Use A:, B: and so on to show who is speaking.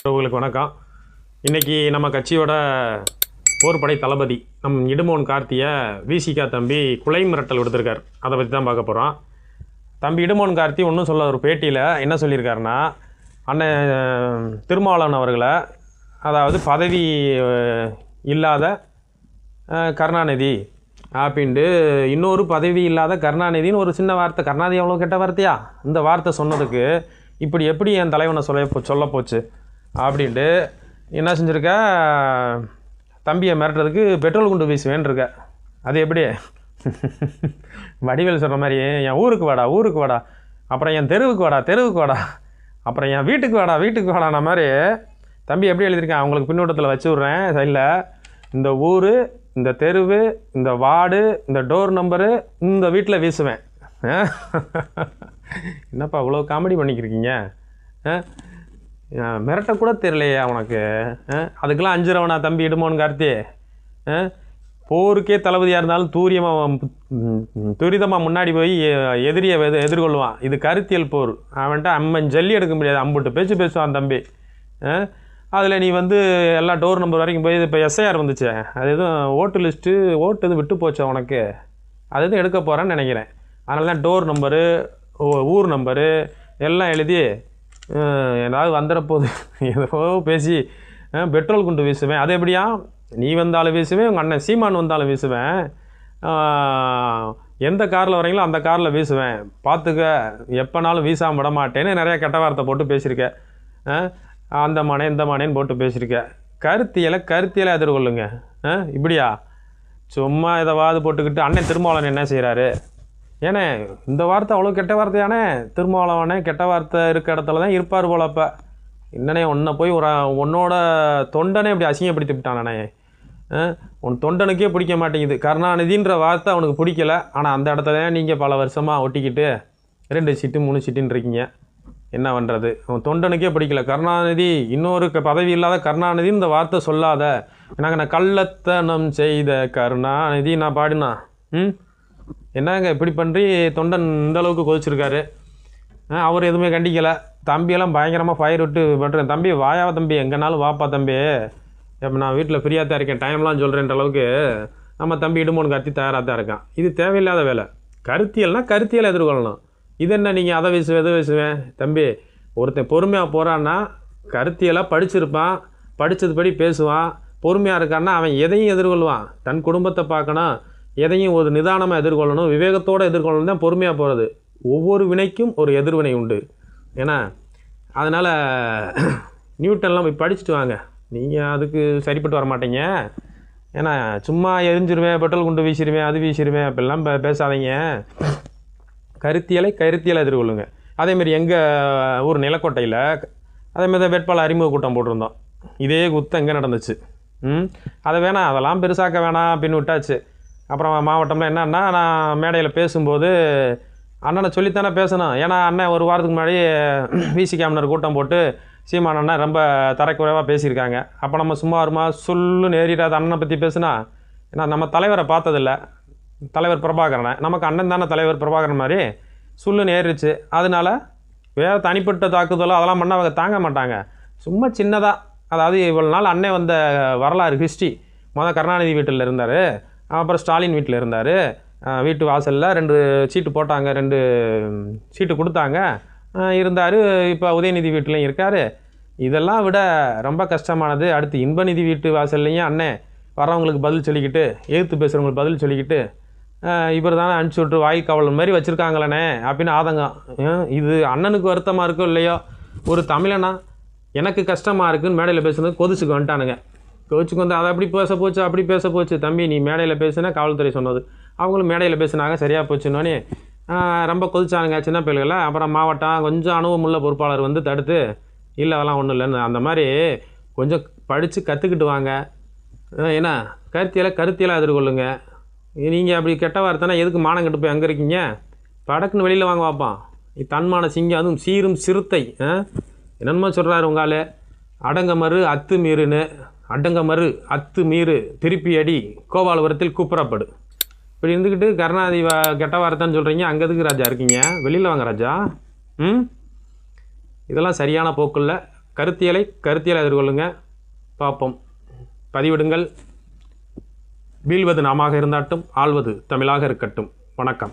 A: உங்களுக்கு வணக்கம். இன்றைக்கி நம்ம கட்சியோட போர்படை தளபதி இடுமோன் கார்த்தியை விசிகா தம்பி குலை மிரட்டல் விடுத்திருக்கார். அதை பற்றி தான் பார்க்க போகிறோம். தம்பி இடுமோன் கார்த்தி ஒன்றும் சொல்ல ஒரு பேட்டியில் என்ன சொல்லியிருக்காருன்னா, அண்ணன் திருமாவளவன் அவர்களை, அதாவது பதவி இல்லாத கருணாநிதி அப்படின்ட்டு, இன்னொரு பதவி இல்லாத கருணாநிதின்னு ஒரு சின்ன வார்த்தை. கருணாநிதி அவ்வளோ கெட்ட வார்த்தையா? இந்த வார்த்தை சொன்னதுக்கு இப்படி எப்படி என் தலைவனை சொல்ல போச்சு அப்படின்ட்டு என்ன செஞ்சுருக்க, தம்பியை மிரட்டுறதுக்கு பெட்ரோல் குண்டு வீசுவேன்ருக்க. அது எப்படி? வடிவேல் சொல்கிற மாதிரி, என் ஊருக்கு வாடா, அப்புறம் என் தெருவுக்கு வாடா, அப்புறம் என் வீட்டுக்கு வாடான மாதிரி தம்பி எப்படி எழுதியிருக்கேன் அவங்களுக்கு பின்னோட்டத்தில் வச்சு விட்றேன் சைடில். இந்த ஊர், இந்த தெருவு, இந்த வார்டு, இந்த டோர் நம்பரு, இந்த வீட்டில் வீசுவேன். என்னப்பா இவ்வளோ காமெடி பண்ணிக்கிருக்கீங்க? மிரட்டக்கூட தெரியலையா உனக்கு? அதுக்கெல்லாம் அஞ்சுறவனா தம்பி இடுமோன் கார்த்தி? போருக்கே தளபதியாக இருந்தாலும் துரிதமாக முன்னாடி போய் எதிரியை எதிர்கொள்வான். இது கருத்தியல் போர். அவன்கிட்ட அம்மன் ஜல்லி எடுக்க முடியாது, அம்புட்டு பேசுவான் தம்பி. அதில் நீ எல்லா டோர் நம்பர் வரைக்கும் போய் இப்போ எஸ்ஐஆர் வந்துச்சு, அது எதுவும் ஓட்டு லிஸ்ட்டு ஓட்டு எதுவும் விட்டு போச்சா உனக்கு? அது எதுவும் எடுக்க போகிறேன்னு நினைக்கிறேன். அதனால தான் டோர் நம்பரு, ஊர் நம்பரு எல்லாம் எழுதி ஏதாவது வந்துடப்போகுது ஏதோ பேசி பெட்ரோல் குண்டு வீசுவேன். அது எப்படியா? நீ வந்தாலும் வீசுவேன், உங்கள் அண்ணன் சீமான் வந்தாலும் வீசுவேன், எந்த காரில் வரீங்களோ அந்த காரில் வீசுவேன், பார்த்துக்க, எப்போனாலும் வீசாமல் விட மாட்டேன்னு நிறையா கெட்ட வார்த்தை போட்டு பேசியிருக்கேன். அந்த மானே இந்த மானேன்னு போட்டு பேசியிருக்கேன். கருத்தியலை எதிர்கொள்ளுங்க. இப்படியா சும்மா எதாவது போட்டுக்கிட்டு அண்ணன் திருமாவளவன் என்ன செய்கிறாரு? ஏன்னா இந்த வார்த்தை அவ்வளோ கெட்ட வார்த்தையானே? திருமாவளவனே கெட்ட வார்த்தை இருக்க இடத்துல தான் இருப்பார் போலப்போ. என்னண்ணே உன்னை போய் உன்னோட தொண்டனே இப்படி அசிங்கப்படுத்தி விட்டானே. உன் தொண்டனுக்கே பிடிக்க மாட்டேங்குது. கருணாநிதின்ற வார்த்தை அவனுக்கு பிடிக்கல. ஆனால் அந்த இடத்துல நீங்கள் பல வருஷமாக ஒட்டிக்கிட்டு 2 சீட்டு 3 சீட்டுன்னு இருக்கீங்க. என்ன பண்ணுறது? உன் தொண்டனுக்கே பிடிக்கல. கருணாநிதி, இன்னொரு பதவி இல்லாத கருணாநிதின்னு இந்த வார்த்தை சொல்லாத. எனக்கு நான் கள்ளத்தனம் செய்த கருணாநிதி நான் பாடினா என்னங்க இப்படி பண்ணி தொண்டன் இந்தளவுக்கு கொதிச்சிருக்காரு. அவர் எதுவுமே கண்டிக்கலை. தம்பியெல்லாம் பயங்கரமாக ஃபயர் விட்டு பண்ணுறேன். தம்பி வாயாவா தம்பி, எங்கேனாலும் வாப்பா தம்பி, எப்போ நான் வீட்டில் ஃப்ரீயாக தான் இருக்கேன், டைம்லாம் சொல்கிறேன்ற அளவுக்கு நம்ம தம்பி இடுமோன் கார்த்தி தயாராக தான் இருக்கான். இது தேவையில்லாத வேலை. கருத்தியலை எதிர்கொள்ளணும். இது என்ன நீங்கள் அதை வீசுவேன்? தம்பி, ஒருத்தன் பொறுமையாக போகிறான்னா கருத்தியெல்லாம் படிச்சிருப்பான், படித்ததுபடி பேசுவான், பொறுமையாக இருக்கான்னா அவன் எதையும் எதிர்கொள்வான். தன் குடும்பத்தை பார்க்கணும், எதையும் ஒரு நிதானமாக எதிர்கொள்ளணும், விவேகத்தோடு எதிர்கொள்ளணும் தான் பொறுமையாக போகிறது. ஒவ்வொரு வினைக்கும் ஒரு எதிர்வினை உண்டு. ஏன்னா அதனால் நியூட்டன்லாம் போய் படிச்சுட்டு வாங்க. நீங்கள் அதுக்கு சரிப்பட்டு வர மாட்டீங்க. ஏன்னா சும்மா எரிஞ்சிருவேன், பெட்ரோல் குண்டு வீசிடுவேன், அது வீசிடுவேன் அப்படிலாம் பேசாதீங்க. கருத்தியலை எதிர்கொள்ளுங்க. அதேமாரி எங்கள் ஊர் நிலக்கோட்டையில் அதேமாரி தான் வேட்பாளர் அறிமுக கூட்டம் போட்டிருந்தோம். இதே குத்தம் எங்கே நடந்துச்சு. அதை வேணாம், அதெல்லாம் பெருசாக்க வேணாம் அப்படின்னு விட்டாச்சு. அப்புறம் மாவட்டம்ல என்னன்னா, நான் மேடையில் பேசும்போது அண்ணனை சொல்லித்தானே பேசணும். ஏன்னா அண்ணன் ஒரு வாரத்துக்கு முன்னாடி விசிகாமினர் கூட்டம் போட்டு சீமான் அண்ணன் ரொம்ப தரக்குறைவாக பேசியிருக்காங்க. அப்போ நம்ம சும்மா வருமா சொல்லுன்னு ஏறிடாத அண்ணனை பற்றி பேசுனா? ஏன்னா நம்ம தலைவரை பார்த்ததில்ல, தலைவர் பிரபாகரனை, நமக்கு அண்ணன் தானே தலைவர் பிரபாகரன் மாதிரி சொல்லுன்னு ஏறிடுச்சு. அதனால வேறு தனிப்பட்ட தாக்குதலோ அதெல்லாம் பண்ண அவங்க தாங்க மாட்டாங்க. சும்மா சின்னதாக, அதாவது இவ்வளோ நாள் அண்ணன் வந்த வரலாறு ஹிஸ்ட்ரி. கருணாநிதி வீட்டில் இருந்தார், அப்புறம் ஸ்டாலின் வீட்டில் இருந்தார். வீட்டு வாசலில் 2 சீட்டு போட்டாங்க, 2 சீட்டு கொடுத்தாங்க, இருந்தார். இப்போ உதயநிதி வீட்டிலையும் இருக்கார். இதெல்லாம் விட ரொம்ப கஷ்டமானது அடுத்து இன்பநிதி வீட்டு வாசல்லையும் அண்ணன் வரவங்களுக்கு பதில் சொல்லிக்கிட்டு, எதிர்த்து பேசுகிறவங்களுக்கு பதில் சொல்லிக்கிட்டு, இவர் தானே அனுப்பிச்சி விட்டு வாய்க்காவல் மாதிரி வச்சுருக்காங்களே அப்படின்னு ஆதங்கம். இது அண்ணனுக்கு வருத்தமாக இருக்கோ இல்லையோ, ஒரு தமிழனா எனக்கு கஷ்டமாக இருக்குதுன்னு மேடையில் பேசுனது கொதிச்சுக்கு வந்துட்டானுங்க. கோச்சுக்கு வந்து அதை அப்படி பேச போச்சு. தம்பி நீ மேடையில் பேசுனா காவல்துறை சொன்னது, அவங்களும் மேடையில் பேசுனாங்க, சரியாக போச்சுன்னோன்னே ரொம்ப கொதிச்சானுங்க சின்ன பிள்ளைகளை. அப்புறம் மாவட்டம் கொஞ்சம் அனுபவமுள்ள பொறுப்பாளர் வந்து தடுத்து, இல்லை அதெல்லாம் ஒன்றும் இல்லைன்னு. அந்த மாதிரி கொஞ்சம் படித்து கற்றுக்கிட்டு வாங்க. ஏன்னா கருத்தியெல்லாம் எதிர்கொள்ளுங்க. நீங்கள் அப்படி கெட்ட வார்த்தைனா எதுக்கு மானம் கெட்டு போய் அங்கே இருக்கீங்க? படக்குன்னு வெளியில் வாங்க பார்ப்பான். தன்மான சிங்கம், அதுவும் சீரும் சிறுத்தை. என்னென்னமோ சொல்கிறாரு உங்காலே, அடங்கமறு அத்து மீறுன்னு. அடங்கமறு அத்து மீறு திருப்பி அடி கோபாலபுரத்தில் கூப்பிடப்படு. இப்படி இருந்துக்கிட்டு கருணாநிதி கெட்ட வார்த்தைன்னு சொல்கிறீங்க, அங்கே எதுக்கு ராஜா இருக்கீங்க? வெளியில் வாங்க ராஜா. இதெல்லாம் சரியான போக்கில் கருத்தியலை எதிர்கொள்ளுங்க. பார்ப்போம். பதிவிடுங்கள். வீழ்வது நாமாக இருந்தாட்டும், ஆள்வது தமிழாக இருக்கட்டும். வணக்கம்.